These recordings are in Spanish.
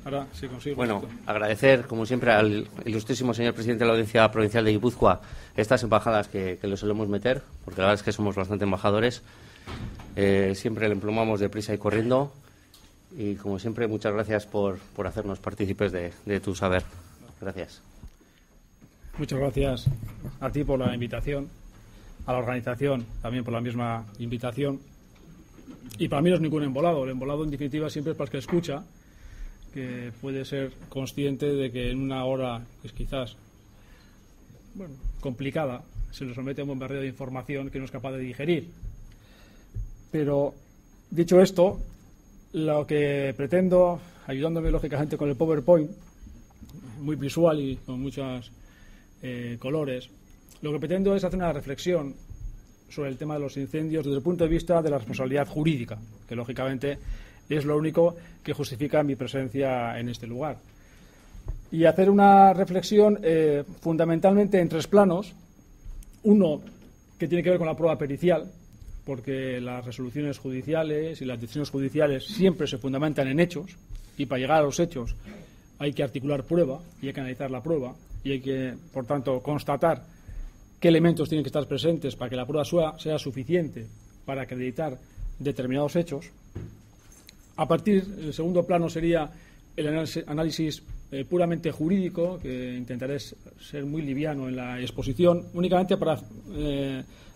Ahora sí consigo. Bueno, agradecer, como siempre, al ilustrísimo señor presidente de la Audiencia Provincial de Guipúzcoa estas embajadas que le solemos meter, porque la verdad es que somos bastante embajadores. Siempre le emplumamos deprisa y corriendo. Y, como siempre, muchas gracias por hacernos partícipes de tu saber. Gracias. Muchas gracias a ti por la invitación, a la organización también por la misma invitación. Y para mí no es ningún embolado. El embolado, en definitiva, siempre es para el que escucha, que puede ser consciente de que en una hora que es quizás complicada se le somete a un bombardeo de información que no es capaz de digerir. Pero, dicho esto, lo que pretendo, ayudándome lógicamente con el PowerPoint, muy visual y con muchos colores, lo que pretendo es hacer una reflexión sobre el tema de los incendios desde el punto de vista de la responsabilidad jurídica, que lógicamente es lo único que justifica mi presencia en este lugar. Y hacer una reflexión fundamentalmente en tres planos. Uno, que tiene que ver con la prueba pericial, porque las resoluciones judiciales y las decisiones judiciales siempre se fundamentan en hechos, y para llegar a los hechos hay que articular prueba y hay que analizar la prueba y hay que, por tanto, constatar qué elementos tienen que estar presentes para que la prueba sea suficiente para acreditar determinados hechos. A partir, el segundo plano sería el análisis puramente jurídico, que intentaré ser muy liviano en la exposición, únicamente para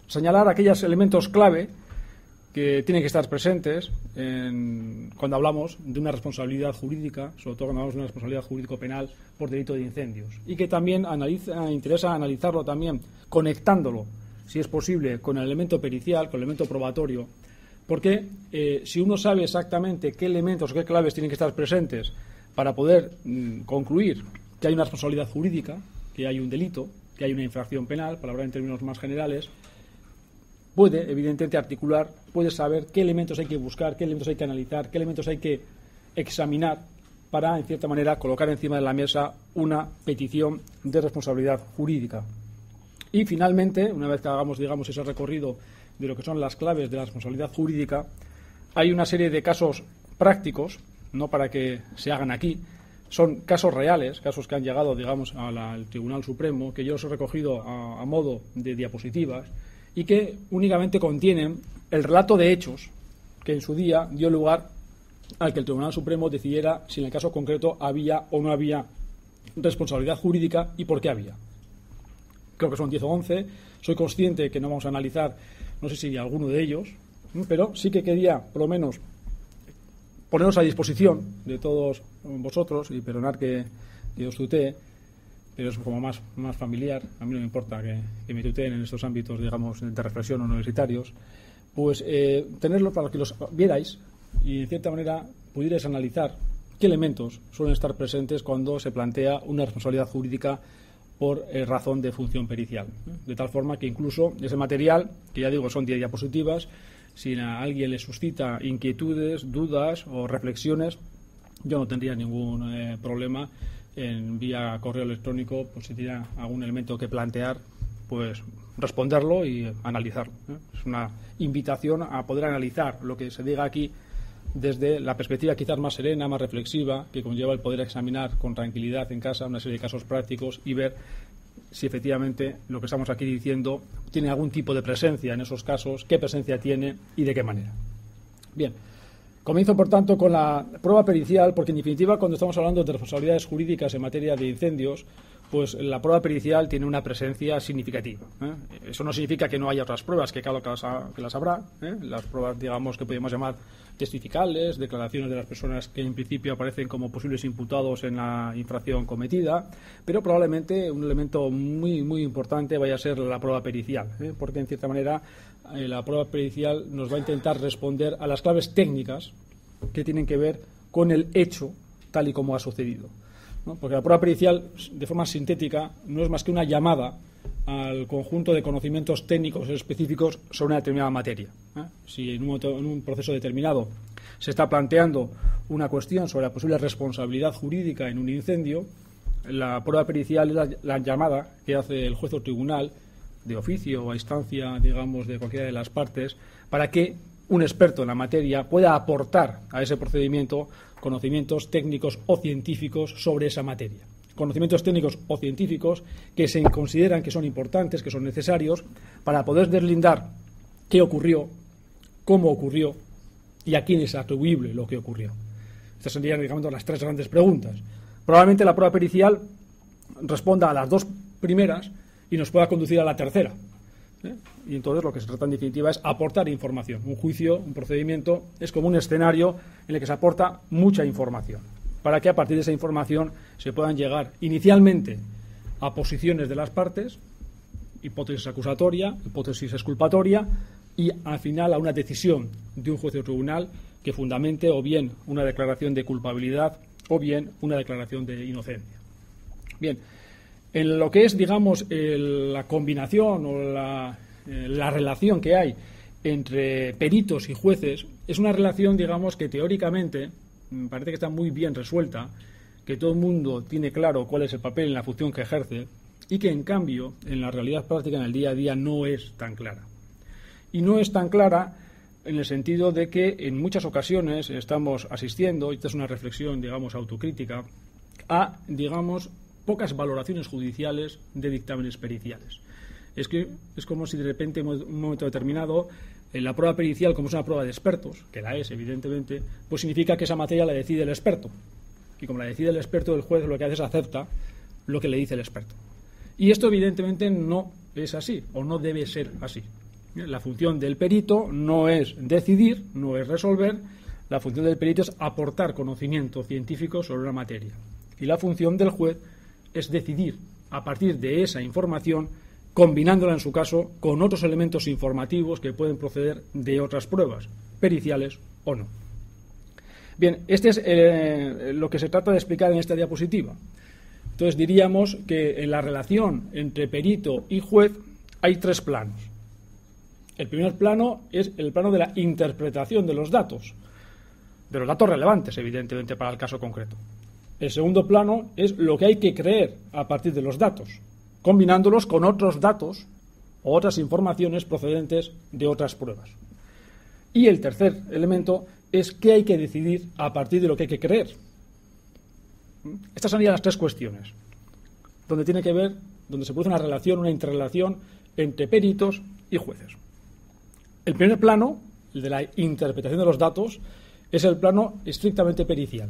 señalar aquellos elementos clave que tienen que estar presentes cuando hablamos de una responsabilidad jurídica, sobre todo cuando hablamos de una responsabilidad jurídico-penal por delito de incendios. Y que también interesa analizarlo también conectándolo, si es posible, con el elemento pericial, con el elemento probatorio, porque si uno sabe exactamente qué elementos o qué claves tienen que estar presentes para poder concluir que hay una responsabilidad jurídica, que hay un delito, que hay una infracción penal, para hablar en términos más generales, puede, evidentemente, articular, puede saber qué elementos hay que buscar, qué elementos hay que analizar, qué elementos hay que examinar para, en cierta manera, colocar encima de la mesa una petición de responsabilidad jurídica. Y, finalmente, una vez que hagamos, digamos, ese recorrido de lo que son las claves de la responsabilidad jurídica, hay una serie de casos prácticos, no para que se hagan aquí, son casos reales, casos que han llegado, digamos, al Tribunal Supremo, que yo los he recogido a modo de diapositivas, y que únicamente contienen el relato de hechos que en su día dio lugar al que el Tribunal Supremo decidiera si en el caso concreto había o no había responsabilidad jurídica y por qué había. Creo que son 10 o 11. Soy consciente que no vamos a analizar, no sé si alguno de ellos, pero sí que quería, por lo menos, poneros a disposición de todos vosotros, y perdonad que os tutee, pero es como más familiar. A mí no me importa que me tuteen en estos ámbitos, digamos, de reflexión universitarios, pues tenerlo para que los vierais y, en cierta manera, pudierais analizar qué elementos suelen estar presentes cuando se plantea una responsabilidad jurídica por razón de función pericial. De tal forma que incluso ese material, que ya digo son 10 diapositivas, si a alguien le suscita inquietudes, dudas o reflexiones, yo no tendría ningún problema en vía correo electrónico, pues si tiene algún elemento que plantear, pues responderlo y analizarlo. Es una invitación a poder analizar lo que se diga aquí desde la perspectiva quizás más serena, más reflexiva, que conlleva el poder examinar con tranquilidad en casa una serie de casos prácticos y ver si efectivamente lo que estamos aquí diciendo tiene algún tipo de presencia en esos casos, qué presencia tiene y de qué manera. Bien, comienzo por tanto con la prueba pericial, porque en definitiva cuando estamos hablando de responsabilidades jurídicas en materia de incendios, pues la prueba pericial tiene una presencia significativa. Eso no significa que no haya otras pruebas, que claro que las habrá, las pruebas, digamos, que podemos llamar testificales, declaraciones de las personas que en principio aparecen como posibles imputados en la infracción cometida, pero probablemente un elemento muy, muy importante vaya a ser la prueba pericial, porque en cierta manera la prueba pericial nos va a intentar responder a las claves técnicas que tienen que ver con el hecho tal y como ha sucedido. Porque la prueba pericial, de forma sintética, no es más que una llamada al conjunto de conocimientos técnicos específicos sobre una determinada materia. Si en un proceso determinado se está planteando una cuestión sobre la posible responsabilidad jurídica en un incendio, la prueba pericial es la llamada que hace el juez o tribunal, de oficio o a instancia, digamos, de cualquiera de las partes, para que un experto en la materia pueda aportar a ese procedimiento conocimientos técnicos o científicos sobre esa materia. Conocimientos técnicos o científicos que se consideran que son importantes, que son necesarios para poder deslindar qué ocurrió, cómo ocurrió y a quién es atribuible lo que ocurrió. Estas serían, digamos, las tres grandes preguntas. Probablemente la prueba pericial responda a las dos primeras y nos pueda conducir a la tercera. Y entonces lo que se trata en definitiva es aportar información. Un juicio, un procedimiento, es como un escenario en el que se aporta mucha información, para que a partir de esa información se puedan llegar inicialmente a posiciones de las partes, hipótesis acusatoria, hipótesis exculpatoria, y al final a una decisión de un juez o tribunal que fundamente o bien una declaración de culpabilidad o bien una declaración de inocencia. Bien, en lo que es, digamos, la combinación o la relación que hay entre peritos y jueces, es una relación, digamos, que teóricamente parece que está muy bien resuelta, que todo el mundo tiene claro cuál es el papel y la función que ejerce, y que en cambio en la realidad práctica, en el día a día, no es tan clara. Y no es tan clara en el sentido de que en muchas ocasiones estamos asistiendo, y esta es una reflexión, digamos, autocrítica, a, digamos, pocas valoraciones judiciales de dictámenes periciales. Es como si de repente en un momento determinado la prueba pericial, como es una prueba de expertos, que la es evidentemente, pues significa que esa materia la decide el experto. Y como la decide el experto, el juez lo que hace es acepta lo que le dice el experto. Y esto evidentemente no es así, o no debe ser así. La función del perito no es decidir, no es resolver, la función del perito es aportar conocimiento científico sobre una materia. Y la función del juez es decidir a partir de esa información, combinándola en su caso con otros elementos informativos que pueden proceder de otras pruebas, periciales o no. Bien, este es lo que se trata de explicar en esta diapositiva. Entonces diríamos que en la relación entre perito y juez hay tres planos. El primer plano es el plano de la interpretación de los datos relevantes, evidentemente, para el caso concreto. El segundo plano es lo que hay que creer a partir de los datos, combinándolos con otros datos o otras informaciones procedentes de otras pruebas. Y el tercer elemento es qué hay que decidir a partir de lo que hay que creer. Estas serían las tres cuestiones, donde se produce una relación, una interrelación entre peritos y jueces. El primer plano, el de la interpretación de los datos, es el plano estrictamente pericial.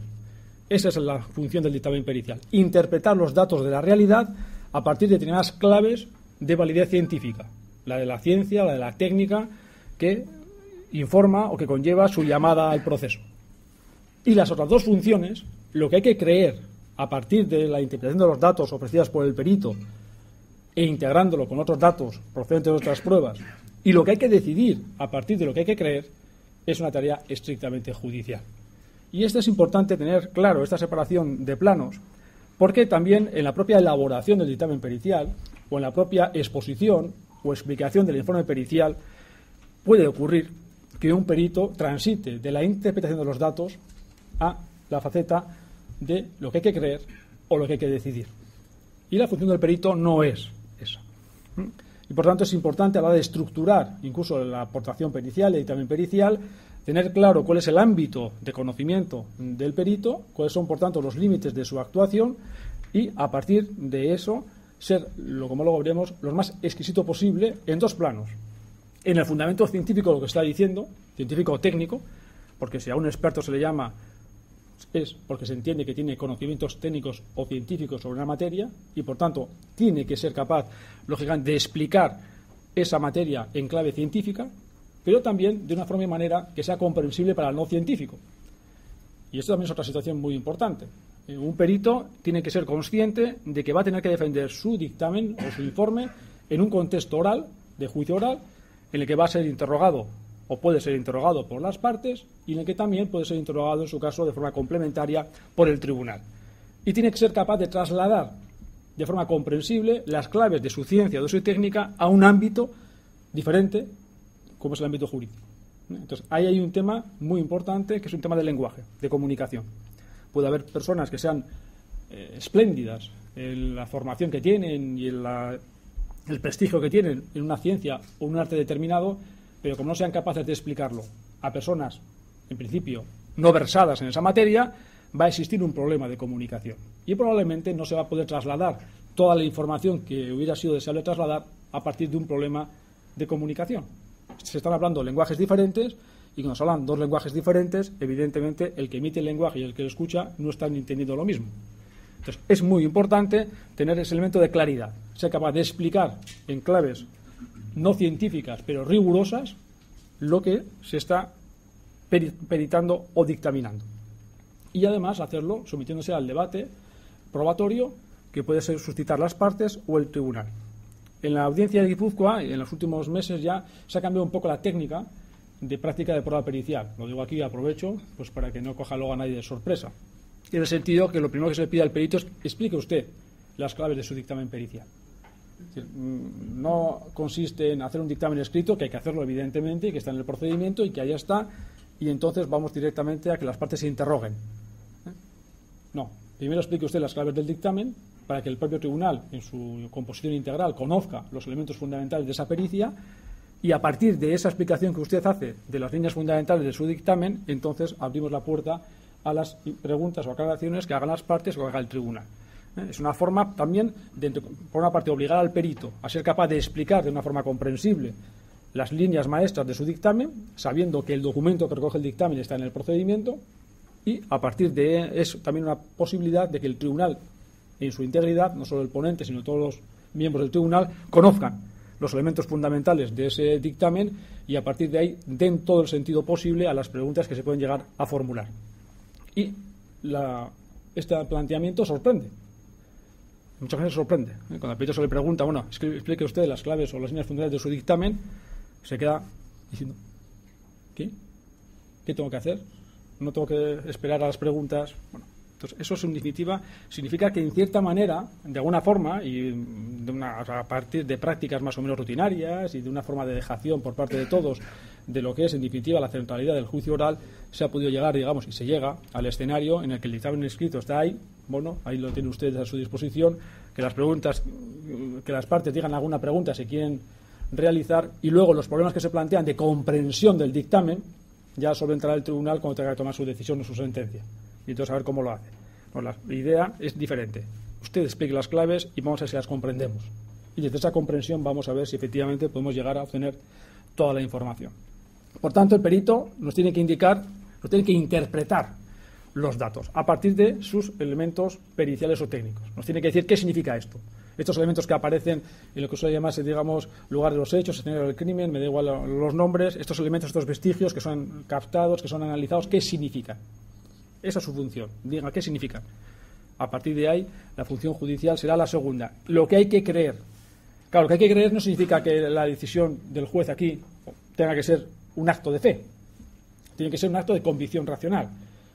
Esa es la función del dictamen pericial, interpretar los datos de la realidad a partir de determinadas claves de validez científica, la de la ciencia, la de la técnica, que informa o que conlleva su llamada al proceso. Y las otras dos funciones, lo que hay que creer a partir de la interpretación de los datos ofrecidas por el perito e integrándolo con otros datos procedentes de otras pruebas, y lo que hay que decidir a partir de lo que hay que creer, es una tarea estrictamente judicial. Y esto es importante tener claro, esta separación de planos, porque también en la propia elaboración del dictamen pericial o en la propia exposición o explicación del informe pericial puede ocurrir que un perito transite de la interpretación de los datos a la faceta de lo que hay que creer o lo que hay que decidir. Y la función del perito no es esa. Y por tanto es importante a la hora de estructurar incluso la aportación pericial y el dictamen pericial, tener claro cuál es el ámbito de conocimiento del perito, cuáles son por tanto los límites de su actuación y a partir de eso ser, como luego veremos, lo más exquisito posible en dos planos. En el fundamento científico, lo que está diciendo, científico o técnico, porque si a un experto se le llama es porque se entiende que tiene conocimientos técnicos o científicos sobre una materia y por tanto tiene que ser capaz, lógicamente, de explicar esa materia en clave científica, pero también de una forma y manera que sea comprensible para el no científico. Y esto también es otra situación muy importante. Un perito tiene que ser consciente de que va a tener que defender su dictamen o su informe en un contexto oral, de juicio oral, en el que va a ser interrogado o puede ser interrogado por las partes y en el que también puede ser interrogado, en su caso, de forma complementaria por el tribunal. Y tiene que ser capaz de trasladar de forma comprensible las claves de su ciencia o de su técnica a un ámbito diferente, como es el ámbito jurídico. Entonces, ahí hay un tema muy importante, que es un tema de lenguaje, de comunicación. Puede haber personas que sean espléndidas en la formación que tienen y en el prestigio que tienen en una ciencia o un arte determinado, pero como no sean capaces de explicarlo a personas, en principio, no versadas en esa materia, va a existir un problema de comunicación. Y probablemente no se va a poder trasladar toda la información que hubiera sido deseable trasladar a partir de un problema de comunicación. Se están hablando lenguajes diferentes y cuando se hablan dos lenguajes diferentes, evidentemente el que emite el lenguaje y el que lo escucha no están entendiendo lo mismo. Entonces, es muy importante tener ese elemento de claridad, ser capaz de explicar en claves no científicas, pero rigurosas, lo que se está peritando o dictaminando. Y además hacerlo sometiéndose al debate probatorio que puede ser suscitar las partes o el tribunal. En la audiencia de Guipúzcoa, en los últimos meses ya se ha cambiado un poco la técnica de práctica de prueba pericial. Lo digo aquí y aprovecho pues para que no coja luego a nadie de sorpresa. En el sentido que lo primero que se le pide al perito es explique usted las claves de su dictamen pericial. Es decir, no consiste en hacer un dictamen escrito, que hay que hacerlo evidentemente y que está en el procedimiento y que allá está, y entonces vamos directamente a que las partes se interroguen. No, primero explique usted las claves del dictamen para que el propio tribunal, en su composición integral, conozca los elementos fundamentales de esa pericia y a partir de esa explicación que usted hace de las líneas fundamentales de su dictamen, entonces abrimos la puerta a las preguntas o aclaraciones que hagan las partes o haga el tribunal. Es una forma también de, por una parte, obligar al perito a ser capaz de explicar de una forma comprensible las líneas maestras de su dictamen, sabiendo que el documento que recoge el dictamen está en el procedimiento, y a partir de eso también una posibilidad de que el tribunal en su integridad, no solo el ponente sino todos los miembros del tribunal, conozcan los elementos fundamentales de ese dictamen y a partir de ahí den todo el sentido posible a las preguntas que se pueden llegar a formular. Y este planteamiento sorprende. Muchas veces sorprende. Cuando al perito se le pregunta, bueno, explique usted las claves o las líneas fundamentales de su dictamen, se queda diciendo, ¿qué? ¿Qué tengo que hacer? No tengo que esperar a las preguntas. Bueno, entonces eso en definitiva significa que en cierta manera, de alguna forma, y a partir de prácticas más o menos rutinarias y de una forma de dejación por parte de todos de lo que es en definitiva la centralidad del juicio oral, se ha podido llegar, digamos, y se llega al escenario en el que el dictamen escrito está ahí. Bueno, ahí lo tienen ustedes a su disposición, que las preguntas, que las partes digan alguna pregunta si quieren realizar, y luego los problemas que se plantean de comprensión del dictamen ya solventará el tribunal cuando tenga que tomar su decisión o su sentencia, y entonces a ver cómo lo hace. Bueno, la idea es diferente. Usted explique las claves y vamos a ver si las comprendemos, y desde esa comprensión vamos a ver si efectivamente podemos llegar a obtener toda la información. Por tanto, el perito nos tiene que indicar, nos tiene que interpretar los datos a partir de sus elementos periciales o técnicos. Nos tiene que decir qué significa esto. Estos elementos que aparecen en lo que suele llamarse, digamos, lugar de los hechos, escenario del crimen, me da igual los nombres, estos elementos, estos vestigios que son captados, que son analizados, ¿qué significan? Esa es su función. Diga qué significan. A partir de ahí, la función judicial será la segunda. Lo que hay que creer. Claro, lo que hay que creer no significa que la decisión del juez aquí tenga que ser un acto de fe. Tiene que ser un acto de convicción racional.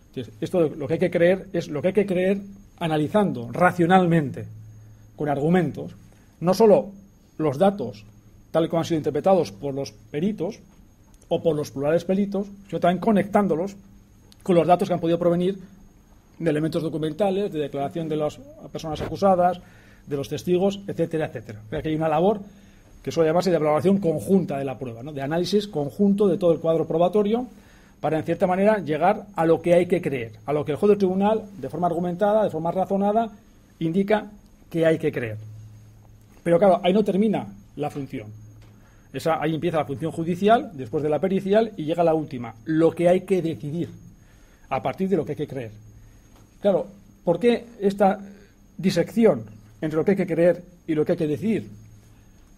Entonces, esto lo que hay que creer es lo que hay que creer analizando racionalmente, con argumentos, no solo los datos tal y como han sido interpretados por los peritos o por los plurales peritos, sino también conectándolos con los datos que han podido provenir de elementos documentales, de declaración de las personas acusadas, de los testigos, etcétera, etcétera. O sea, que hay una labor que suele llamarse de evaluación conjunta de la prueba, ¿no? De análisis conjunto de todo el cuadro probatorio para, en cierta manera, llegar a lo que hay que creer, a lo que el juez del tribunal, de forma argumentada, de forma razonada, indica que hay que creer. Pero claro, ahí no termina la función. Ahí empieza la función judicial, después de la pericial, y llega la última, lo que hay que decidir, a partir de lo que hay que creer. Claro, ¿por qué esta disección entre lo que hay que creer y lo que hay que decidir?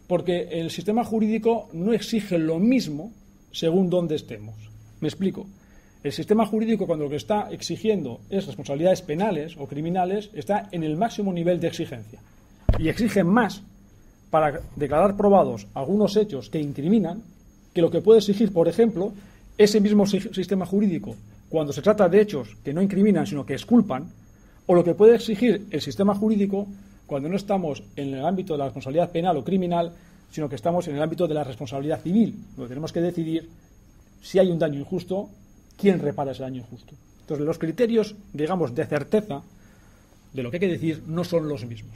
Porque el sistema jurídico no exige lo mismo según dónde estemos. Me explico. El sistema jurídico, cuando lo que está exigiendo es responsabilidades penales o criminales, está en el máximo nivel de exigencia. Y exige más para declarar probados algunos hechos que incriminan que lo que puede exigir, por ejemplo, ese mismo sistema jurídico cuando se trata de hechos que no incriminan, sino que exculpan, o lo que puede exigir el sistema jurídico cuando no estamos en el ámbito de la responsabilidad penal o criminal, sino que estamos en el ámbito de la responsabilidad civil, donde tenemos que decidir si hay un daño injusto, quién repara ese daño injusto. Entonces, los criterios, digamos, de certeza de lo que hay que decir no son los mismos.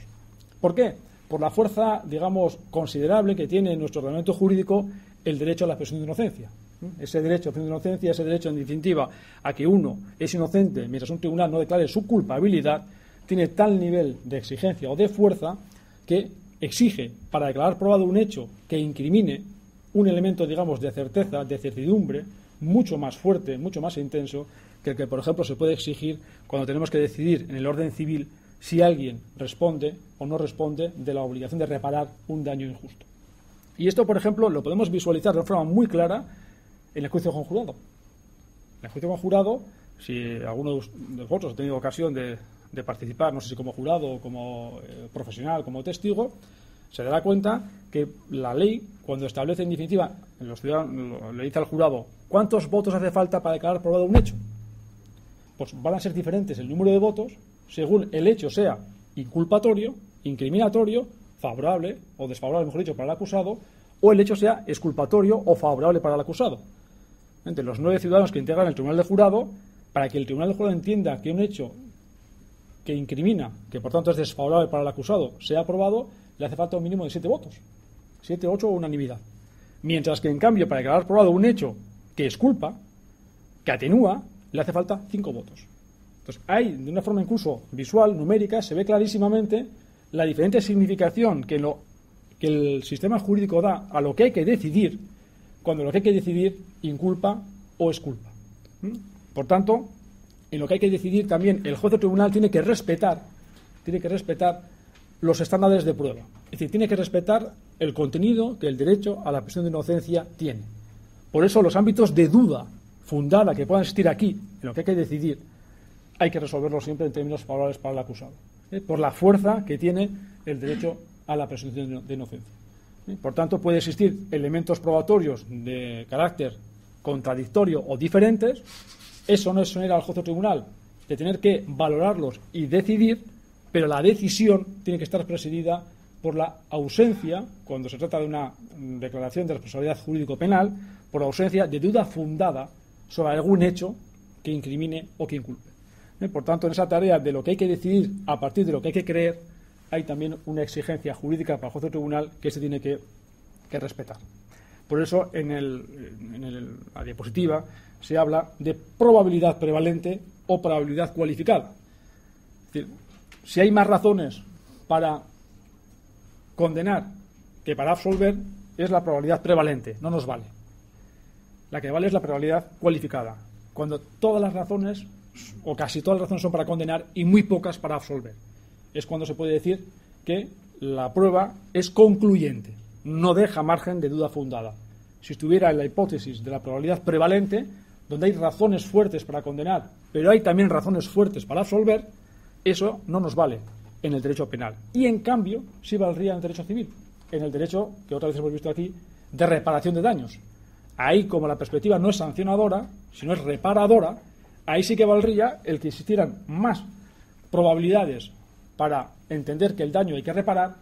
¿Por qué? Por la fuerza, digamos, considerable que tiene en nuestro ordenamiento jurídico el derecho a la presunción de inocencia. Ese derecho a presunción de inocencia, ese derecho, en definitiva, a que uno es inocente mientras un tribunal no declare su culpabilidad, tiene tal nivel de exigencia o de fuerza que exige, para declarar probado un hecho que incrimine, un elemento, digamos, de certeza, de certidumbre, mucho más fuerte, mucho más intenso que el que, por ejemplo, se puede exigir cuando tenemos que decidir en el orden civil si alguien responde o no responde de la obligación de reparar un daño injusto. Y esto, por ejemplo, lo podemos visualizar de una forma muy clara en el juicio conjurado. En el juicio conjurado, si alguno de vosotros ha tenido ocasión de participar, no sé si como jurado o como profesional, como testigo, se dará cuenta que la ley, cuando establece en definitiva, le dice al jurado cuántos votos hace falta para declarar probado un hecho, pues van a ser diferentes el número de votos según el hecho sea inculpatorio, incriminatorio, favorable o desfavorable, mejor dicho, para el acusado, o el hecho sea exculpatorio o favorable para el acusado. Entre los 9 ciudadanos que integran el tribunal de jurado, para que el tribunal de jurado entienda que un hecho que incrimina, que por tanto es desfavorable para el acusado, sea aprobado, le hace falta un mínimo de 7 votos. 7, 8 o unanimidad. Mientras que, en cambio, para declarar probado un hecho que exculpa, que atenúa, le hace falta 5 votos. Entonces, hay, de una forma incluso visual, numérica, se ve clarísimamente la diferente significación que el sistema jurídico da a lo que hay que decidir, cuando lo que hay que decidir inculpa o exculpa. Por tanto, en lo que hay que decidir también el juez o tribunal tiene que respetar los estándares de prueba. Es decir, tiene que respetar el contenido que el derecho a la presunción de inocencia tiene. Por eso los ámbitos de duda fundada que puedan existir aquí, en lo que hay que decidir, hay que resolverlos siempre en términos favorables para el acusado, por la fuerza que tiene el derecho a la presunción de inocencia. Por tanto, puede existir elementos probatorios de carácter contradictorio o diferentes. Eso no es exonerar al juez o tribunal de tener que valorarlos y decidir, pero la decisión tiene que estar presidida por la ausencia, cuando se trata de una declaración de responsabilidad jurídico-penal, por la ausencia de duda fundada sobre algún hecho que incrimine o que inculpe. Por tanto, en esa tarea de lo que hay que decidir a partir de lo que hay que creer, hay también una exigencia jurídica para el juez o tribunal que se tiene que respetar. Por eso, en la diapositiva se habla de probabilidad prevalente o probabilidad cualificada. Es decir, si hay más razones para condenar que para absolver, es la probabilidad prevalente, no nos vale. La que vale es la probabilidad cualificada, cuando todas las razones, o casi todas las razones, son para condenar y muy pocas para absolver. Es cuando se puede decir que la prueba es concluyente, no deja margen de duda fundada. Si estuviera en la hipótesis de la probabilidad prevalente, donde hay razones fuertes para condenar, pero hay también razones fuertes para absolver, eso no nos vale en el derecho penal. Y en cambio, sí valdría en el derecho civil, en el derecho, que otra vez hemos visto aquí, de reparación de daños. Ahí, como la perspectiva no es sancionadora, sino es reparadora, ahí sí que valdría el que existieran más probabilidades para entender que el daño hay que reparar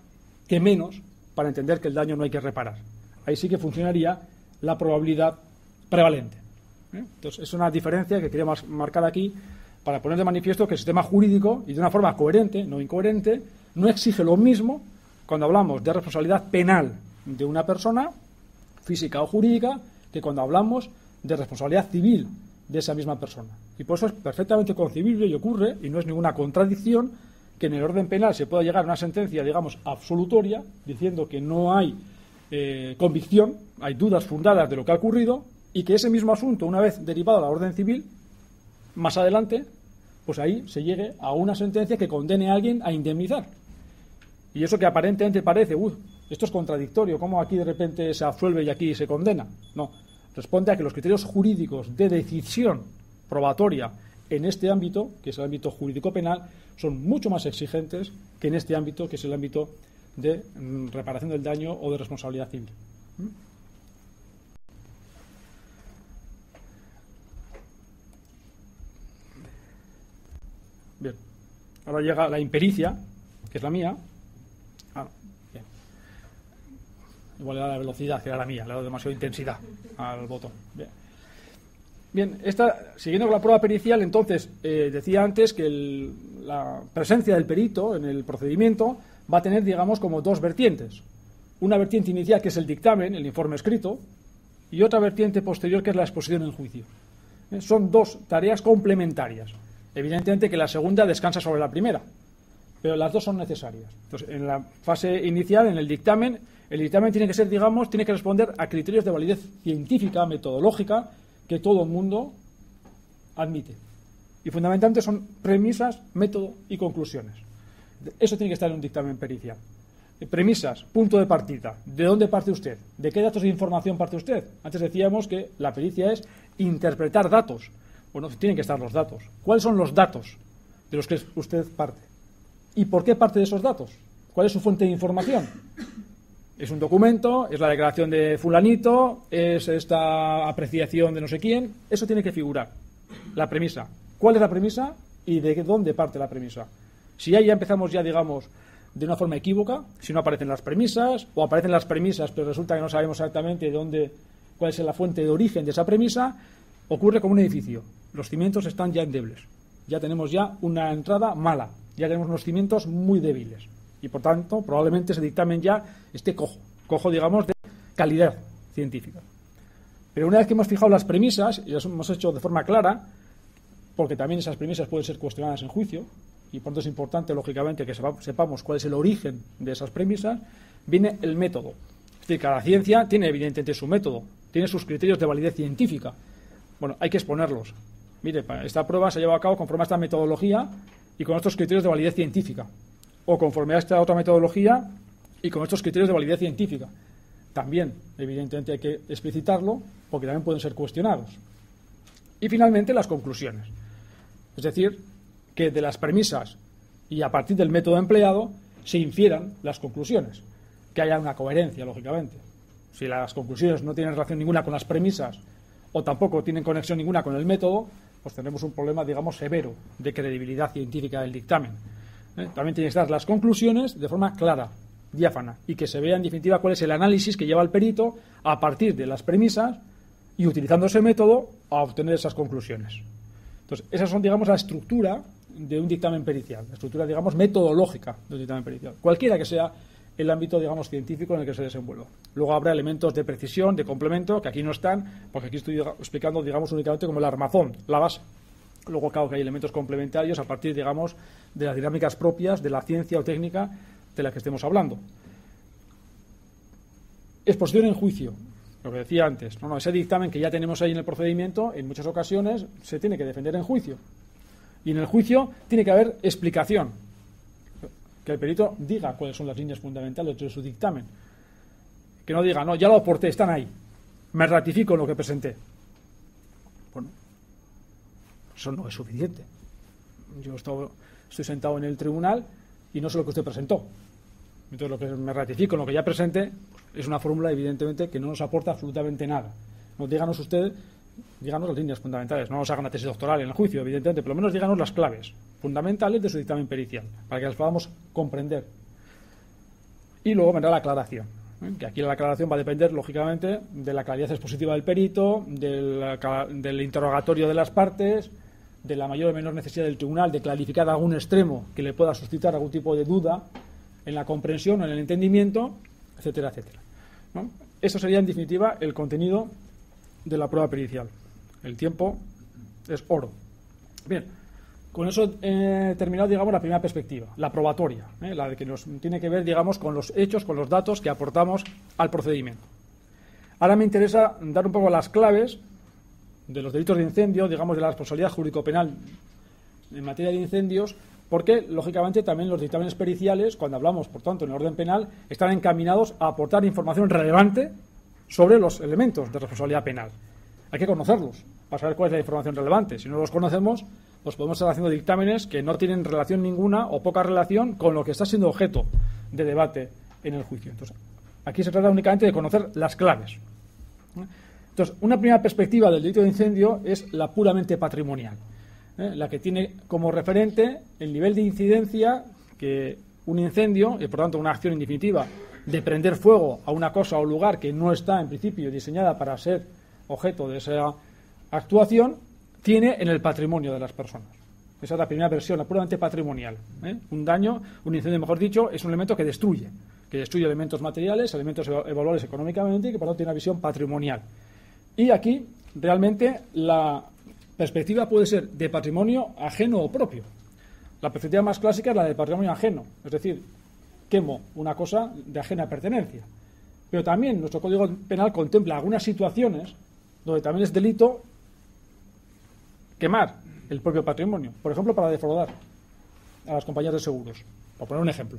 que menos para entender que el daño no hay que reparar. Ahí sí que funcionaría la probabilidad prevalente. Entonces, es una diferencia que quería marcar aquí para poner de manifiesto que el sistema jurídico, y de una forma coherente, no incoherente, no exige lo mismo cuando hablamos de responsabilidad penal de una persona, física o jurídica, que cuando hablamos de responsabilidad civil de esa misma persona. Y por eso es perfectamente concebible y ocurre, y no es ninguna contradicción, que en el orden penal se pueda llegar a una sentencia, digamos, absolutoria, diciendo que no hay convicción, hay dudas fundadas de lo que ha ocurrido, y que ese mismo asunto, una vez derivado a la orden civil, más adelante, pues ahí se llegue a una sentencia que condene a alguien a indemnizar. Y eso que aparentemente parece, esto es contradictorio, ¿cómo aquí de repente se absuelve y aquí se condena? No, responde a que los criterios jurídicos de decisión probatoria en este ámbito, que es el ámbito jurídico-penal, son mucho más exigentes que en este ámbito, que es el ámbito de reparación del daño o de responsabilidad civil. Bien, ahora llega la impericia, que es la mía. Bien. Igual le da la velocidad, que era la mía, le ha dado demasiada intensidad al botón. Bien, siguiendo con la prueba pericial, entonces, decía antes que la presencia del perito en el procedimiento va a tener, digamos, como dos vertientes. Una vertiente inicial, que es el dictamen, el informe escrito, y otra vertiente posterior que es la exposición en juicio. Son dos tareas complementarias. Evidentemente que la segunda descansa sobre la primera, pero las dos son necesarias. Entonces, en la fase inicial, en el dictamen tiene que ser, digamos, tiene que responder a criterios de validez científica, metodológica, que todo el mundo admite. Y fundamentalmente son premisas, método y conclusiones. Eso tiene que estar en un dictamen pericial. Premisas, punto de partida. ¿De dónde parte usted? ¿De qué datos de información parte usted? Antes decíamos que la pericia es interpretar datos. Bueno, tienen que estar los datos. ¿Cuáles son los datos de los que usted parte? ¿Y por qué parte de esos datos? ¿Cuál es su fuente de información? ¿Es un documento? ¿Es la declaración de fulanito? ¿Es esta apreciación de no sé quién? Eso tiene que figurar. La premisa. ¿Cuál es la premisa y de dónde parte la premisa? Si ahí ya empezamos digamos, de una forma equívoca, si no aparecen las premisas, o aparecen las premisas, pero resulta que no sabemos exactamente cuál es la fuente de origen de esa premisa, ocurre como un edificio. Los cimientos están ya endebles. Ya tenemos ya una entrada mala. Ya tenemos unos cimientos muy débiles. Y, por tanto, probablemente ese dictamen ya esté cojo, digamos, de calidad científica. Pero una vez que hemos fijado las premisas, y las hemos hecho de forma clara, porque también esas premisas pueden ser cuestionadas en juicio, y por tanto es importante, lógicamente, que sepamos cuál es el origen de esas premisas, viene el método. Es decir, cada ciencia tiene evidentemente su método, tiene sus criterios de validez científica. Bueno, hay que exponerlos. Mire, esta prueba se ha llevado a cabo conforme a esta metodología y con estos criterios de validez científica. O conforme a esta otra metodología y con estos criterios de validez científica. También, evidentemente, hay que explicitarlo porque también pueden ser cuestionados. Y finalmente, las conclusiones. Es decir, que de las premisas y a partir del método empleado se infieran las conclusiones. Que haya una coherencia, lógicamente. Si las conclusiones no tienen relación ninguna con las premisas o tampoco tienen conexión ninguna con el método, pues tenemos un problema, digamos, severo de credibilidad científica del dictamen. También tienen que estar las conclusiones de forma clara, diáfana, y que se vea en definitiva cuál es el análisis que lleva el perito a partir de las premisas y utilizando ese método a obtener esas conclusiones. Entonces, esas son, digamos, la estructura de un dictamen pericial, la estructura, digamos, metodológica de un dictamen pericial, cualquiera que sea el ámbito, digamos, científico en el que se desenvuelva. Luego habrá elementos de precisión, de complemento, que aquí no están, porque aquí estoy explicando, digamos, únicamente como el armazón, la base. Luego, claro que hay elementos complementarios a partir, digamos, de las dinámicas propias de la ciencia o técnica de la que estemos hablando. Exposición en juicio, lo que decía antes. Ese dictamen que ya tenemos ahí en el procedimiento, en muchas ocasiones se tiene que defender en juicio. Y en el juicio tiene que haber explicación. Que el perito diga cuáles son las líneas fundamentales de su dictamen. Que no diga, no, ya lo aporté, están ahí. Me ratifico en lo que presenté. Bueno, eso no es suficiente. Yo estoy sentado en el tribunal y no sé lo que usted presentó. Entonces, lo que me ratifico en lo que ya presenté es una fórmula, evidentemente, que no nos aporta absolutamente nada. Díganos las líneas fundamentales. No nos haga una tesis doctoral en el juicio, evidentemente, por lo menos díganos las claves fundamentales de su dictamen pericial, para que las podamos comprender. Y luego vendrá la aclaración, que aquí la aclaración va a depender, lógicamente, de la claridad expositiva del perito, del interrogatorio de las partes, de la mayor o menor necesidad del tribunal de clarificar algún extremo que le pueda suscitar algún tipo de duda en la comprensión o en el entendimiento, etcétera, etcétera. Eso sería, en definitiva, el contenido de la prueba pericial. El tiempo es oro. Bien, con eso he terminado, digamos, la primera perspectiva, la probatoria, la de que nos tiene que ver, digamos, con los hechos, con los datos que aportamos al procedimiento. Ahora me interesa dar un poco las claves de los delitos de incendio, digamos, de la responsabilidad jurídico-penal en materia de incendios, porque, lógicamente, también los dictámenes periciales, cuando hablamos, por tanto, en el orden penal, están encaminados a aportar información relevante sobre los elementos de responsabilidad penal. Hay que conocerlos para saber cuál es la información relevante. Si no los conocemos, pues podemos estar haciendo dictámenes que no tienen relación ninguna o poca relación con lo que está siendo objeto de debate en el juicio. Entonces, aquí se trata únicamente de conocer las claves. Entonces, una primera perspectiva del delito de incendio es la puramente patrimonial, la que tiene como referente el nivel de incidencia que un incendio, y por tanto una acción en definitiva de prender fuego a una cosa o lugar que no está en principio diseñada para ser objeto de esa actuación, tiene en el patrimonio de las personas. Esa es la primera versión, la puramente patrimonial. Un daño, un incendio, mejor dicho, es un elemento que destruye elementos materiales, elementos evaluables económicamente y que por tanto tiene una visión patrimonial. Y aquí, realmente, la perspectiva puede ser de patrimonio ajeno o propio. La perspectiva más clásica es la de patrimonio ajeno, es decir, quemo una cosa de ajena pertenencia. Pero también nuestro Código Penal contempla algunas situaciones donde también es delito quemar el propio patrimonio. Por ejemplo, para defraudar a las compañías de seguros, por poner un ejemplo.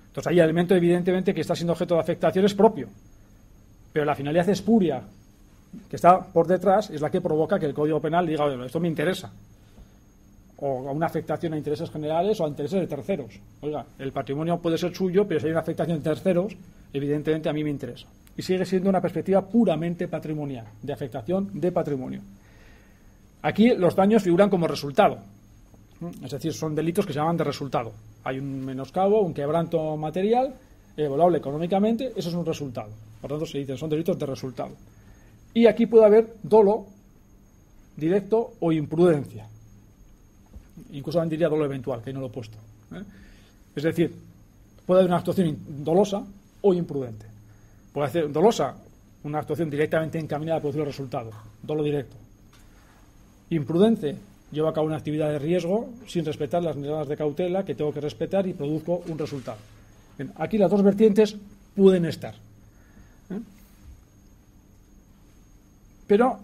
Entonces, ahí el elemento evidentemente que está siendo objeto de afectación es propio. Pero la finalidad espuria que está por detrás es la que provoca que el Código Penal diga, oye, esto me interesa. O a una afectación a intereses generales o a intereses de terceros. Oiga, el patrimonio puede ser suyo, pero si hay una afectación de terceros, evidentemente a mí me interesa. Y sigue siendo una perspectiva puramente patrimonial, de afectación de patrimonio. Aquí los daños figuran como resultado. Es decir, son delitos que se llaman de resultado. Hay un menoscabo, un quebranto material, evaluable económicamente, eso es un resultado. Por tanto, se dice, son delitos de resultado. Y aquí puede haber dolo directo o imprudencia. Incluso también diría dolo eventual, que ahí no lo he puesto. Es decir, puede haber una actuación dolosa o imprudente. Puede hacer dolosa una actuación directamente encaminada a producir el resultado, dolo directo. Imprudente, llevo a cabo una actividad de riesgo sin respetar las medidas de cautela que tengo que respetar y produzco un resultado. Bien, aquí las dos vertientes pueden estar. Pero,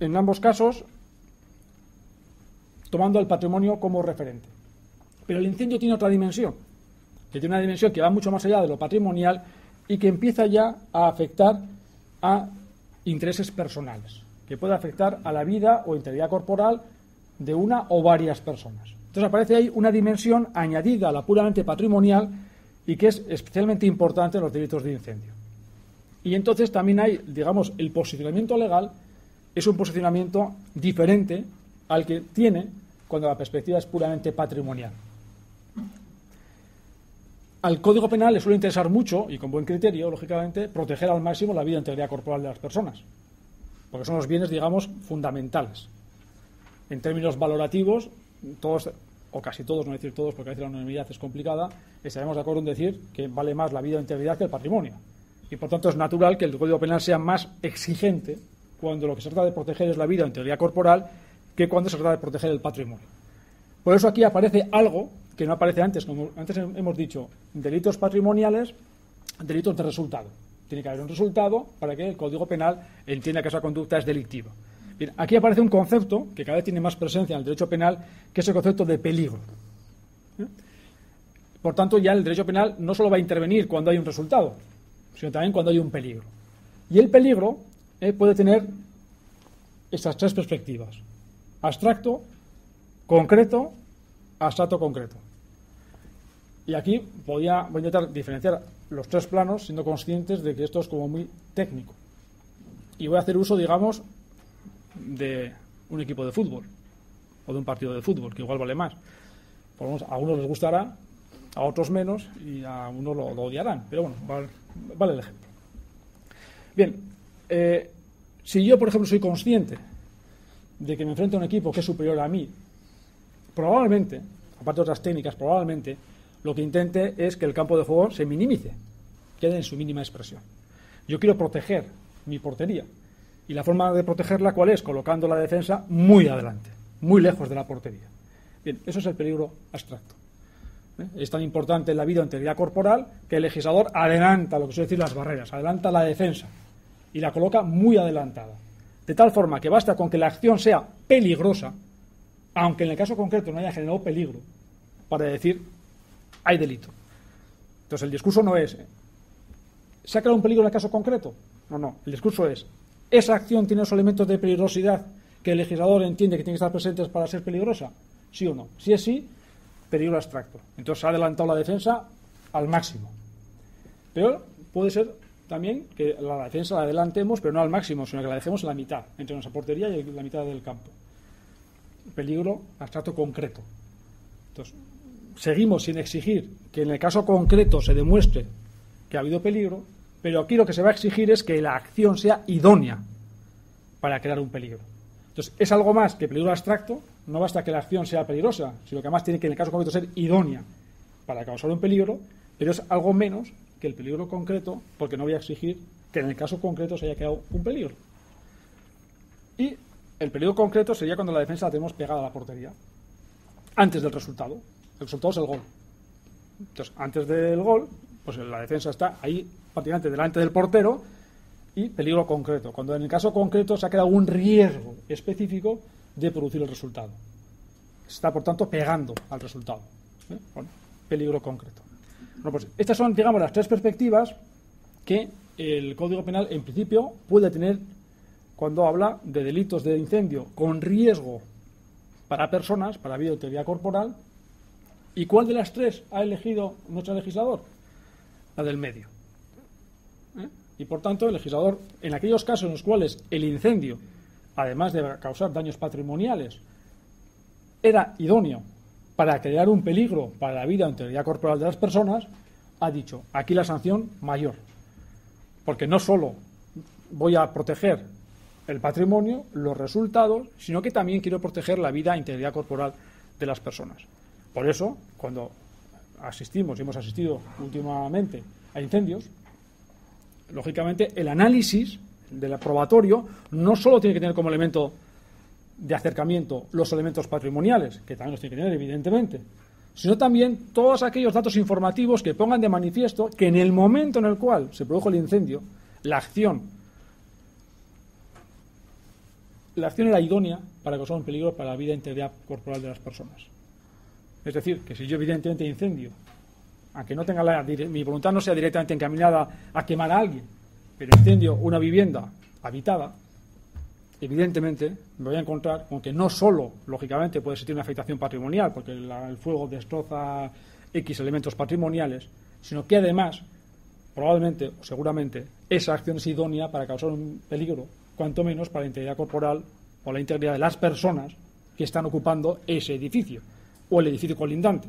en ambos casos, tomando el patrimonio como referente. Pero el incendio tiene otra dimensión, que tiene una dimensión que va mucho más allá de lo patrimonial y que empieza ya a afectar a intereses personales, que puede afectar a la vida o integridad corporal de una o varias personas. Entonces aparece ahí una dimensión añadida a la puramente patrimonial y que es especialmente importante en los delitos de incendio. Y entonces también hay, digamos, el posicionamiento legal es un posicionamiento diferente al que tiene cuando la perspectiva es puramente patrimonial. Al Código Penal le suele interesar mucho, y con buen criterio, lógicamente, proteger al máximo la vida e integridad corporal de las personas, porque son los bienes, digamos, fundamentales. En términos valorativos, todos, o casi todos, no decir todos, porque a veces la unanimidad es complicada, estaremos de acuerdo en decir que vale más la vida e integridad que el patrimonio. Y por tanto es natural que el Código Penal sea más exigente cuando lo que se trata de proteger es la vida o integridad corporal que cuando se trata de proteger el patrimonio. Por eso aquí aparece algo que no aparece antes, como antes hemos dicho, delitos patrimoniales, delitos de resultado. Tiene que haber un resultado para que el Código Penal entienda que esa conducta es delictiva. Bien, aquí aparece un concepto que cada vez tiene más presencia en el derecho penal, que es el concepto de peligro. Por tanto, ya el derecho penal no solo va a intervenir cuando hay un resultado, sino también cuando hay un peligro. Y el peligro puede tener estas tres perspectivas: abstracto, concreto, abstracto-concreto. Y aquí voy a intentar diferenciar los tres planos, siendo conscientes de que esto es como muy técnico. Y voy a hacer uso, digamos, de un equipo de fútbol, o de un partido de fútbol, que igual vale más. Por lo menos a unos les gustará, a otros menos, y a unos lo odiarán. Pero bueno, vale el ejemplo. Bien, si yo, por ejemplo, soy consciente de que me enfrento a un equipo que es superior a mí, probablemente, aparte de otras técnicas, probablemente lo que intente es que el campo de juego se minimice, quede en su mínima expresión. Yo quiero proteger mi portería. Y la forma de protegerla, ¿cuál es? Colocando la defensa muy adelante, muy lejos de la portería. Bien, eso es el peligro abstracto. Es tan importante en la vida o integridad corporal que el legislador adelanta, lo que suele decir, las barreras, adelanta la defensa y la coloca muy adelantada. De tal forma que basta con que la acción sea peligrosa, aunque en el caso concreto no haya generado peligro, para decir hay delito. Entonces el discurso no es ¿se ha creado un peligro en el caso concreto? No. El discurso es ¿esa acción tiene los elementos de peligrosidad que el legislador entiende que tienen que estar presentes para ser peligrosa? ¿Sí o no? Si es sí, peligro abstracto. Entonces se ha adelantado la defensa al máximo. Pero puede ser también que la defensa la adelantemos, pero no al máximo, sino que la dejemos en la mitad, entre nuestra portería y la mitad del campo. Peligro abstracto concreto. Entonces, seguimos sin exigir que en el caso concreto se demuestre que ha habido peligro, pero aquí lo que se va a exigir es que la acción sea idónea para crear un peligro. Entonces, es algo más que peligro abstracto, no basta que la acción sea peligrosa, sino que además tiene que en el caso concreto ser idónea para causar un peligro, pero es algo menos que el peligro concreto, porque no voy a exigir que en el caso concreto se haya creado un peligro. Y el peligro concreto sería cuando la defensa la tenemos pegada a la portería, antes del resultado. El resultado es el gol. Entonces, antes del gol, pues la defensa está ahí prácticamente delante del portero, y peligro concreto, cuando en el caso concreto se ha quedado un riesgo específico de producir el resultado. Se está, por tanto, pegando al resultado. Bueno, peligro concreto. Bueno, pues estas son, digamos, las tres perspectivas que el Código Penal, en principio, puede tener cuando habla de delitos de incendio con riesgo para personas, para vida o integridad corporal. ¿Y cuál de las tres ha elegido nuestro legislador? La del medio. Y por tanto, el legislador, en aquellos casos en los cuales el incendio, además de causar daños patrimoniales, era idóneo para crear un peligro para la vida o integridad corporal de las personas, ha dicho, aquí la sanción mayor. Porque no solo voy a proteger el patrimonio, los resultados, sino que también quiero proteger la vida e integridad corporal de las personas. Por eso, cuando hemos asistido últimamente a incendios, lógicamente el análisis del probatorio no solo tiene que tener como elemento de acercamiento los elementos patrimoniales, que también los tiene que tener evidentemente, sino también todos aquellos datos informativos que pongan de manifiesto que en el momento en el cual se produjo el incendio, la acción era idónea para causar un peligro para la vida e integridad corporal de las personas. Es decir, que si yo evidentemente incendio, aunque no tenga mi voluntad no sea directamente encaminada a quemar a alguien, pero incendio una vivienda habitada, evidentemente me voy a encontrar con que no solo, lógicamente, puede existir una afectación patrimonial, porque el fuego destroza X elementos patrimoniales, sino que además, probablemente o seguramente, esa acción es idónea para causar un peligro, cuanto menos para la integridad corporal o la integridad de las personas que están ocupando ese edificio o el edificio colindante.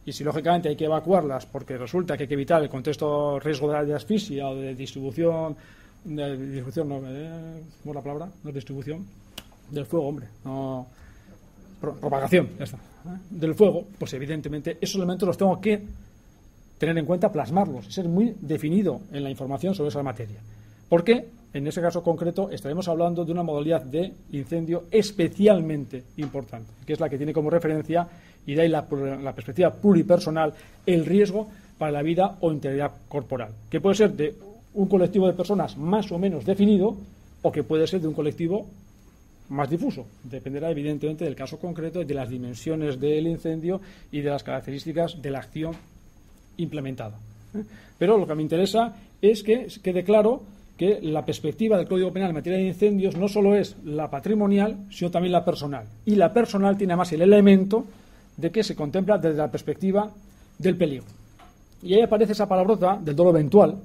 Y si lógicamente hay que evacuarlas porque resulta que hay que evitar el contexto riesgo de asfixia o de distribución, ¿cómo es la palabra? No es distribución del fuego, hombre, no, propagación, ya está, del fuego, pues evidentemente esos elementos los tengo que tener en cuenta, plasmarlos, ser muy definido en la información sobre esa materia. Porque en ese caso concreto estaremos hablando de una modalidad de incendio especialmente importante, que es la que tiene como referencia, y de ahí la perspectiva pluripersonal, el riesgo para la vida o integridad corporal, que puede ser de un colectivo de personas más o menos definido, o que puede ser de un colectivo más difuso. Dependerá evidentemente del caso concreto, de las dimensiones del incendio y de las características de la acción implementada. Pero lo que me interesa es que quede claro que la perspectiva del Código Penal en materia de incendios no solo es la patrimonial, sino también la personal. Y la personal tiene además el elemento de que se contempla desde la perspectiva del peligro. Y ahí aparece esa palabrota del dolo eventual,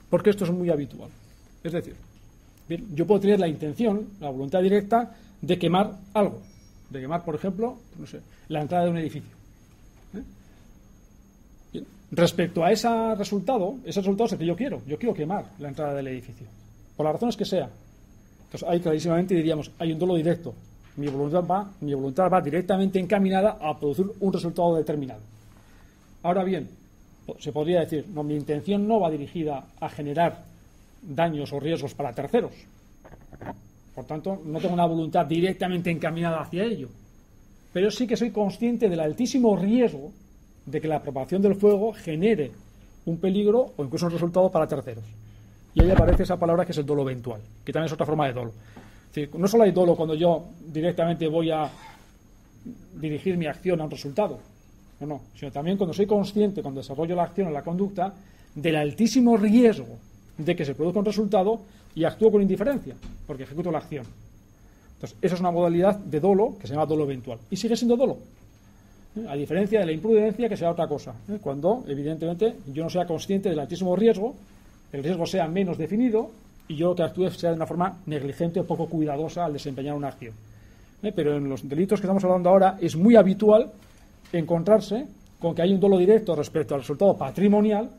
porque esto es muy habitual. Es decir, bien, yo puedo tener la intención, la voluntad directa de quemar algo, de quemar, por ejemplo, no sé, la entrada de un edificio. Bien, respecto a ese resultado es el que yo quiero quemar la entrada del edificio, por las razones que sea. Entonces ahí clarísimamente diríamos, hay un dolo directo. Mi voluntad va directamente encaminada a producir un resultado determinado. Ahora bien, se podría decir, no, mi intención no va dirigida a generar daños o riesgos para terceros. Por tanto, no tengo una voluntad directamente encaminada hacia ello. Pero sí que soy consciente del altísimo riesgo de que la propagación del fuego genere un peligro o incluso un resultado para terceros. Y ahí aparece esa palabra que es el dolo eventual, que también es otra forma de dolo. Es decir, no solo hay dolo cuando yo directamente voy a dirigir mi acción a un resultado, no, sino también cuando soy consciente, cuando desarrollo la acción o la conducta, del altísimo riesgo de que se produzca un resultado y actúo con indiferencia, porque ejecuto la acción. Entonces, esa es una modalidad de dolo que se llama dolo eventual. Y sigue siendo dolo, a diferencia de la imprudencia, que sea otra cosa, cuando, evidentemente, yo no sea consciente del altísimo riesgo, el riesgo sea menos definido y yo lo que actúe sea de una forma negligente o poco cuidadosa al desempeñar una acción. Pero en los delitos que estamos hablando ahora es muy habitual encontrarse con que hay un dolo directo respecto al resultado patrimonial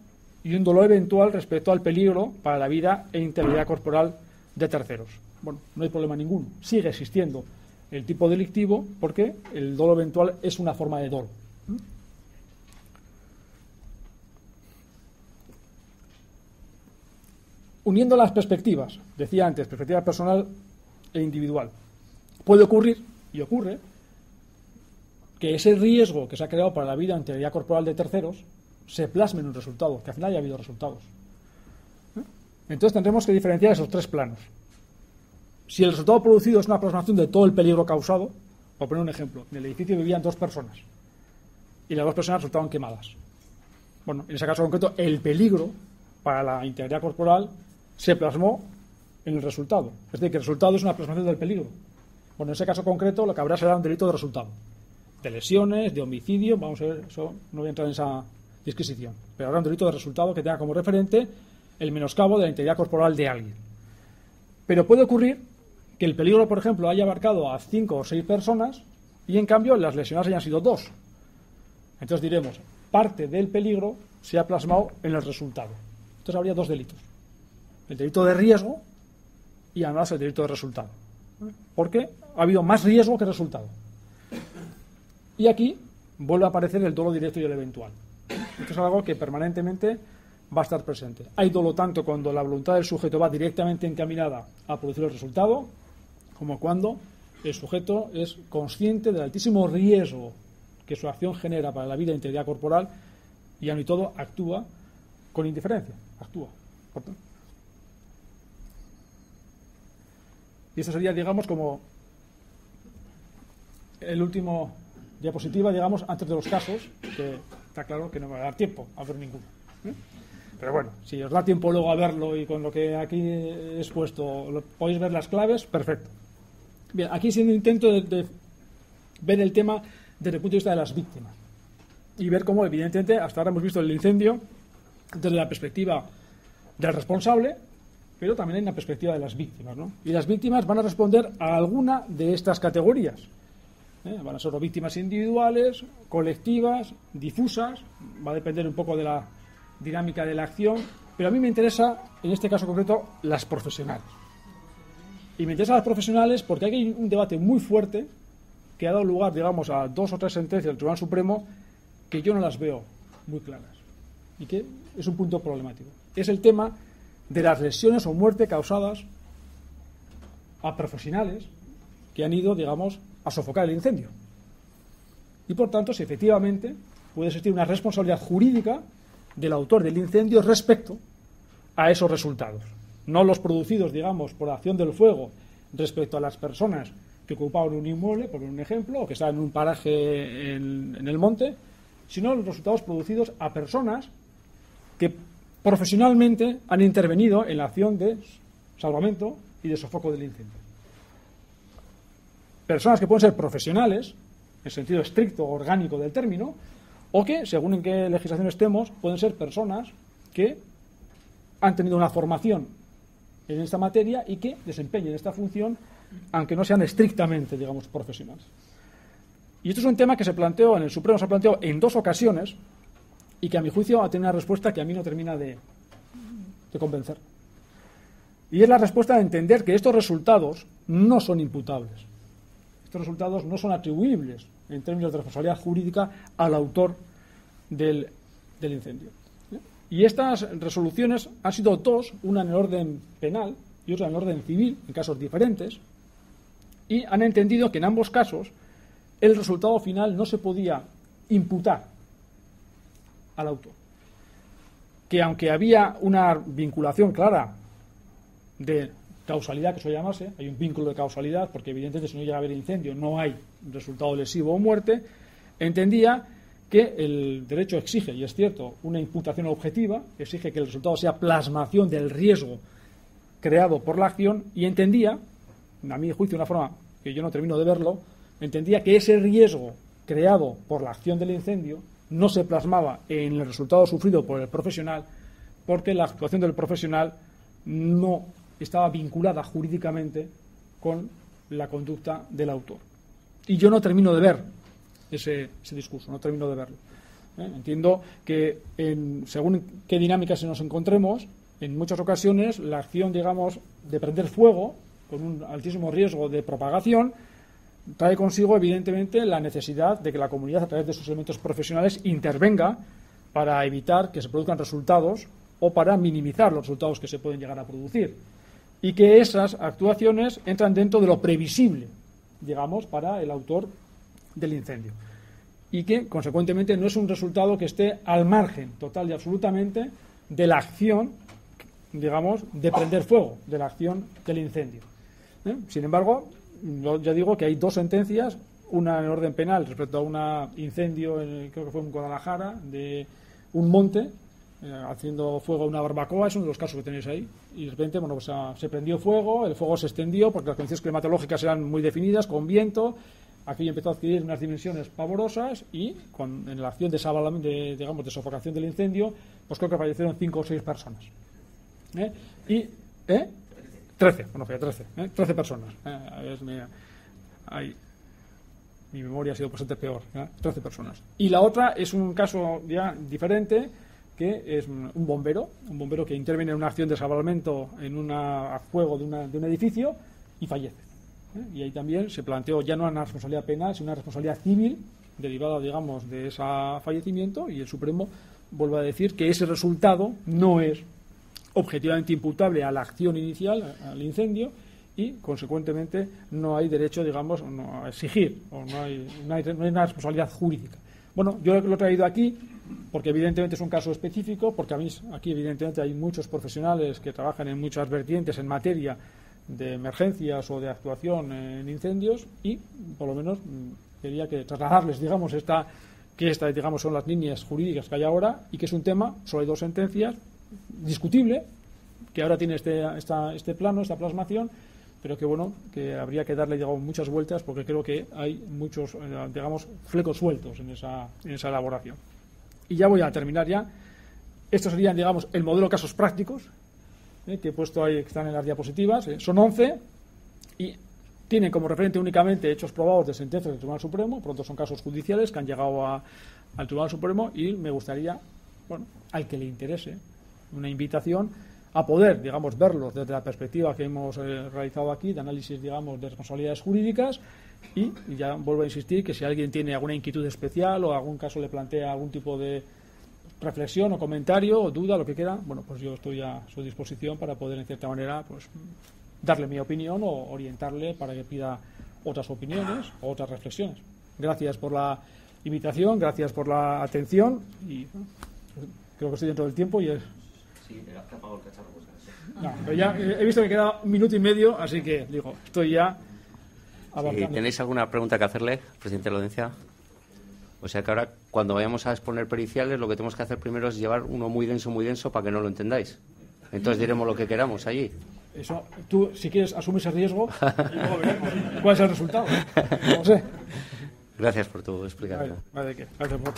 y un dolo eventual respecto al peligro para la vida e integridad corporal de terceros. Bueno, no hay problema ninguno. Sigue existiendo el tipo delictivo porque el dolo eventual es una forma de dolo. Uniendo las perspectivas, decía antes, perspectiva personal e individual. Puede ocurrir, y ocurre, que ese riesgo que se ha creado para la vida o integridad corporal de terceros se plasme en un resultado, que al final haya habido resultados. Entonces tendremos que diferenciar esos tres planos. Si el resultado producido es una plasmación de todo el peligro causado, por poner un ejemplo, en el edificio vivían 2 personas y las 2 personas resultaron quemadas. Bueno, en ese caso concreto, el peligro para la integridad corporal se plasmó en el resultado. Es decir, que el resultado es una plasmación del peligro. Bueno, en ese caso concreto lo que habrá será un delito de resultado. De lesiones, de homicidio, vamos a ver, eso no voy a entrar en esa disquisición. Pero habrá un delito de resultado que tenga como referente el menoscabo de la integridad corporal de alguien. Pero puede ocurrir que el peligro, por ejemplo, haya abarcado a 5 o 6 personas y en cambio las lesionadas hayan sido 2. Entonces diremos, parte del peligro se ha plasmado en el resultado. Entonces habría 2 delitos. El delito de riesgo y además el delito de resultado. Porque ha habido más riesgo que resultado. Y aquí vuelve a aparecer el dolo directo y el eventual. Esto es algo que permanentemente va a estar presente. Hay dolo tanto cuando la voluntad del sujeto va directamente encaminada a producir el resultado, como cuando el sujeto es consciente del altísimo riesgo que su acción genera para la vida e integridad corporal y aun y todo actúa con indiferencia. Actúa. Y eso sería, digamos, como el último diapositiva, digamos, antes de los casos, que está claro que no me va a dar tiempo a ver ninguno. Pero bueno, si os da tiempo luego a verlo y con lo que aquí he expuesto podéis ver las claves, perfecto. Bien, aquí es un intento de ver el tema desde el punto de vista de las víctimas y ver cómo, evidentemente, hasta ahora hemos visto el incendio desde la perspectiva del responsable, pero también en la perspectiva de las víctimas, ¿no? Y las víctimas van a responder a alguna de estas categorías. Van a ser víctimas individuales, colectivas, difusas, va a depender un poco de la dinámica de la acción, pero a mí me interesa, en este caso concreto, las profesionales. Y me interesan las profesionales porque hay un debate muy fuerte que ha dado lugar, digamos, a 2 o 3 sentencias del Tribunal Supremo que yo no las veo muy claras y que es un punto problemático. Es el tema de las lesiones o muerte causadas a profesionales que han ido, digamos, a sofocar el incendio. Y por tanto, si efectivamente puede existir una responsabilidad jurídica del autor del incendio respecto a esos resultados. No los producidos, digamos, por acción del fuego respecto a las personas que ocupaban un inmueble, por un ejemplo, o que estaban en un paraje en el monte, sino los resultados producidos a personas que profesionalmente han intervenido en la acción de salvamento y de sofoco del incendio. Personas que pueden ser profesionales, en sentido estricto, orgánico del término, o que, según en qué legislación estemos, pueden ser personas que han tenido una formación en esta materia y que desempeñen esta función, aunque no sean estrictamente, digamos, profesionales. Y esto es un tema que se planteó en el Supremo, se planteó en 2 ocasiones y que, a mi juicio, ha tenido una respuesta que a mí no termina de convencer. Y es la respuesta de entender que estos resultados no son imputables. Estos resultados no son atribuibles en términos de responsabilidad jurídica al autor del incendio. Y estas resoluciones han sido 2, una en el orden penal y otra en el orden civil, en casos diferentes, y han entendido que en ambos casos el resultado final no se podía imputar al autor. Que aunque había una vinculación clara de causalidad, que se llamase, hay un vínculo de causalidad, porque evidentemente si no llega a haber incendio no hay resultado lesivo o muerte, entendía que el derecho exige, y es cierto, una imputación objetiva, exige que el resultado sea plasmación del riesgo creado por la acción, y entendía, a mi juicio de una forma que yo no termino de verlo, entendía que ese riesgo creado por la acción del incendio no se plasmaba en el resultado sufrido por el profesional, porque la actuación del profesional no estaba vinculada jurídicamente con la conducta del autor. Y yo no termino de ver ese discurso, no termino de verlo. Entiendo que según qué dinámica se nos encontremos, en muchas ocasiones la acción, digamos, de prender fuego con un altísimo riesgo de propagación trae consigo, evidentemente, la necesidad de que la comunidad, a través de sus elementos profesionales, intervenga para evitar que se produzcan resultados o para minimizar los resultados que se pueden llegar a producir. y que esas actuaciones entran dentro de lo previsible, digamos, para el autor del incendio, y que, consecuentemente, no es un resultado que esté al margen total y absolutamente de la acción, digamos, de prender fuego, de la acción del incendio. Sin embargo, ya digo que hay 2 sentencias, una en orden penal respecto a un incendio, creo que fue en Guadalajara, de un monte, haciendo fuego a una barbacoa, es uno de los casos que tenéis ahí, y de repente, bueno, pues se prendió fuego, el fuego se extendió porque las condiciones climatológicas eran muy definidas, con viento, aquello empezó a adquirir unas dimensiones pavorosas y en la acción de sofocación del incendio, pues creo que fallecieron 5 o 6 personas. 13, bueno, fue 13, 13 personas. Mi memoria ha sido bastante peor, 13 personas. Y la otra es un caso ya diferente, que es un bombero que interviene en una acción de salvamento en un fuego de un edificio y fallece. Y ahí también se planteó ya no una responsabilidad penal, sino una responsabilidad civil derivada, digamos, de ese fallecimiento, y el Supremo vuelve a decir que ese resultado no es objetivamente imputable a la acción inicial, al incendio, y consecuentemente no hay derecho, digamos, a exigir, o no hay una responsabilidad jurídica. Bueno, yo lo he traído aquí porque evidentemente es un caso específico, porque aquí evidentemente hay muchos profesionales que trabajan en muchas vertientes en materia de emergencias o de actuación en incendios, y por lo menos quería que trasladarles, digamos, que digamos, son las líneas jurídicas que hay ahora, y que es un tema, solo hay 2 sentencias, discutible, que ahora tiene este plano, esta plasmación, pero que bueno, que habría que darle, digamos, muchas vueltas, porque creo que hay muchos, digamos, flecos sueltos en esa elaboración. Y ya voy a terminar ya. Estos serían, digamos, el modelo de casos prácticos, que he puesto ahí, que están en las diapositivas. Son 11 y tienen como referente únicamente hechos probados de sentencias del Tribunal Supremo. Pronto son casos judiciales que han llegado al Tribunal Supremo, y me gustaría, bueno, al que le interese, una invitación a poder, digamos, verlos desde la perspectiva que hemos realizado aquí, de análisis, digamos, de responsabilidades jurídicas, y ya vuelvo a insistir que si alguien tiene alguna inquietud especial o algún caso le plantea algún tipo de reflexión o comentario o duda, lo que quiera, bueno, pues yo estoy a su disposición para poder, en cierta manera, pues darle mi opinión o orientarle para que pida otras opiniones o otras reflexiones. Gracias por la invitación, gracias por la atención, y creo que estoy dentro del tiempo y es... Sí, te apago el cacharro. No, pero ya he visto que queda 1 minuto y medio, así que digo, estoy ya abarcando. ¿Tenéis alguna pregunta que hacerle, presidente de la audiencia? O sea que ahora, cuando vayamos a exponer periciales, lo que tenemos que hacer primero es llevar uno muy denso, para que no lo entendáis. Entonces diremos lo que queramos allí. Eso, tú, si quieres, asume ese riesgo y luego veremos cuál es el resultado. No sé. Gracias por tu explicación. Vale, ¿de qué? Gracias por